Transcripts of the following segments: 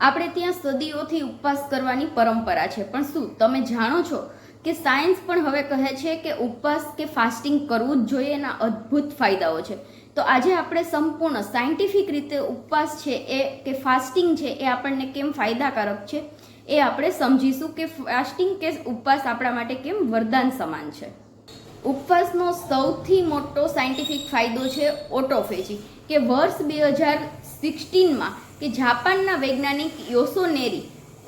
આપણે ત્યાં સદીઓથી ઉપવાસ કરવાની પરંપરા છે, પણ શું તમે જાણો છો કે સાયન્સ પણ હવે કહે છે કે ઉપવાસ કે ફાસ્ટિંગ કરવું જ જોઈએ, એના અદ્ભુત ફાયદાઓ છે. તો આજે આપણે સંપૂર્ણ સાયન્ટિફિક રીતે ઉપવાસ છે એ કે ફાસ્ટિંગ છે એ આપણને કેમ ફાયદાકારક છે એ આપણે સમજીશું કે ફાસ્ટિંગ કે ઉપવાસ આપણા માટે કેમ વરદાન સમાન છે. ઉપવાસનો સૌથી મોટો સાયન્ટિફિક ફાયદો છે ઓટોફેજી, કે વર્ષ 2016માં કે જાપાનના વૈજ્ઞાનિક યોસુનેરી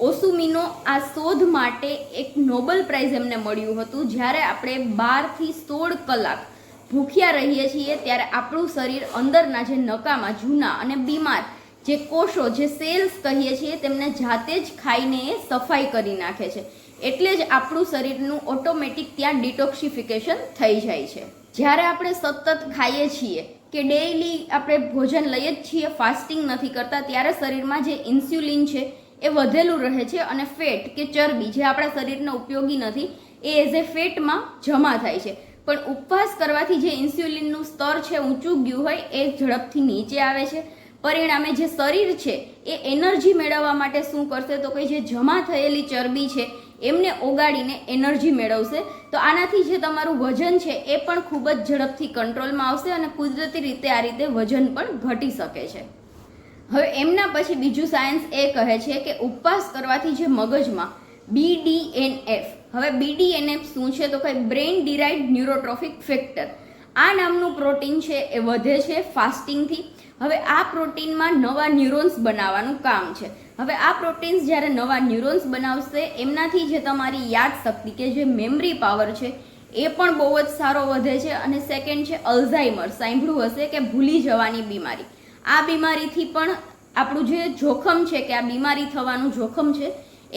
ઓસુમીનો આ શોધ માટે એક નોબેલ પ્રાઇઝ એમને મળ્યું હતું. જ્યારે આપણે 12 થી 16 કલાક ભૂખ્યા રહીએ છીએ ત્યારે આપણું શરીર અંદરના જે નકામા જૂના અને બીમાર જે કોષો જે સેલ્સ કહીએ છીએ તેમને જાતે જ ખાઈને એ સફાઈ કરી નાખે છે. એટલે જ આપણું શરીરનું ઓટોમેટિક ત્યાં ડિટોક્સિફિકેશન થઈ જાય છે. જ્યારે આપણે સતત ખાઈએ છીએ કે ડેઈલી આપણે ભોજન લઈએ જ છીએ, ફાસ્ટિંગ નથી કરતા, ત્યારે શરીરમાં જે ઇન્સ્યુલિન છે એ વધેલું રહે છે અને ફેટ કે ચરબી જે આપણા શરીરને ઉપયોગી નથી એ એઝ એ ફેટમાં જમા થાય છે. પણ ઉપવાસ કરવાથી જે ઇન્સ્યુલિનનું સ્તર છે ઊંચું ગયું હોય એ ઝડપથી નીચે આવે છે. પરિણામે જે શરીર છે એ એનર્જી મેળવવા માટે શું કરશે તો કે જે જમા થયેલી ચરબી છે એમને ઓગાળીને એનર્જી મેળવશે. તો આનાથી જે તમારું વજન છે એ પણ ખૂબ જ ઝડપથી કંટ્રોલમાં આવશે અને કુદરતી રીતે આ રીતે વજન પણ ઘટી શકે છે. હવે એમના પછી બીજું સાયન્સ એ કહે છે કે ઉપવાસ કરવાથી જે મગજમાં BDNF, હવે BDNF શું છે તો કે બ્રેઇન ડિરાઇવ્ડ ન્યુરોટ્રોફિક ફેક્ટર, આ નામનું પ્રોટીન છે એ વધે છે ફાસ્ટિંગથી. હવે આ પ્રોટીનમાં નવા ન્યુરોન્સ બનાવવાનું કામ છે. હવે આ પ્રોટીન્સ જ્યારે નવા ન્યુરોન્સ બનાવશે એમનાથી જે તમારી યાદશક્તિ કે જે મેમરી પાવર છે એ પણ બહુ જ સારો વધે છે. અને સેકન્ડ છે અલ્ઝાઇમર, સાંભળ્યું હશે કે ભૂલી જવાની બીમારી. આ બીમારીથી પણ આપણું જે જોખમ છે કે આ બીમારી થવાનું જોખમ છે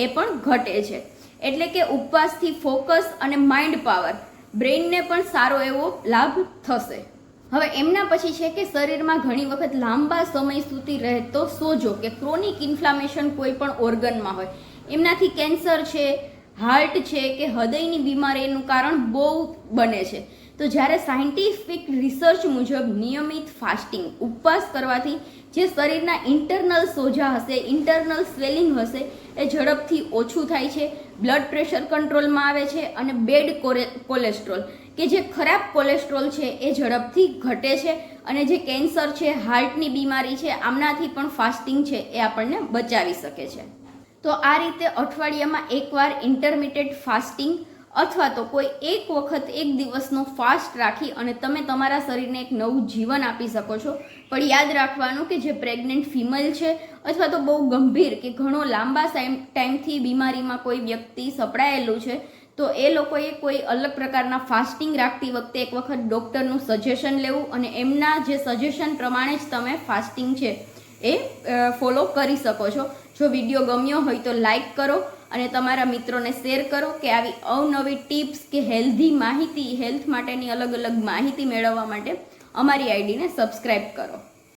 એ પણ ઘટે છે. એટલે કે ઉપવાસથી ફોકસ અને માઇન્ડ પાવર બ્રેઇનને પણ સારો એવો લાભ થશે. હવે એમના પછી છે કે શરીરમાં ઘણી વખત લાંબા સમય સુધી રહેતો સોજો કે ક્રોનિક ઇન્ફ્લામેશન કોઈ પણ ઓર્ગનમાં હોય, એમનાથી કેન્સર છે, હાર્ટ છે કે હૃદયની બીમારીનું કારણ બહુ બને છે. તો જ્યારે સાયન્ટિફિક રિસર્ચ મુજબ નિયમિત ફાસ્ટિંગ ઉપવાસ કરવાથી જે શરીરના ઇન્ટરનલ સોજા હશે, ઇન્ટરનલ સ્વેલિંગ હશે એ ઝડપથી ઓછું થાય છે, બ્લડ પ્રેશર કંટ્રોલમાં આવે છે અને બેડ કોલેસ્ટ્રોલ કે જે ખરાબ કોલેસ્ટ્રોલ છે એ ઝડપથી ઘટે છે. અને જે કેન્સર છે, હાર્ટની બીમારી છે, આમનાથી પણ ફાસ્ટિંગ છે એ આપણને બચાવી શકે છે. તો આ રીતે અઠવાડિયામાં એકવાર ઇન્ટરમિટેડ ફાસ્ટિંગ અથવા તો કોઈ એક વખત એક દિવસનો ફાસ્ટ રાખી અને તમે તમારા શરીરને એક નવું જીવન આપી શકો છો. પણ યાદ રાખવાનું કે જે પ્રેગ્નન્ટ ફિમેલ છે અથવા તો બહુ ગંભીર કે ઘણો લાંબા ટાઈમથી બીમારીમાં કોઈ વ્યક્તિ સપડાયેલું છે તો એ લોકોએ કોઈ અલગ પ્રકારના ફાસ્ટિંગ રાખતી વખતે એક વખત ડૉક્ટરનું સજેશન લેવું અને એમના જે સજેશન પ્રમાણે જ તમે ફાસ્ટિંગ છે એ ફોલો કરી શકો છો. જો વિડીયો ગમ્યો હોય તો લાઈક કરો અને તમારા મિત્રોને શેર કરો કે આવી અવનવી ટિપ્સ કે હેલ્ધી માહિતી, હેલ્થ માટેની અલગ અલગ માહિતી મેળવવા માટે અમારી આઈડીને સબસ્ક્રાઈબ કરો.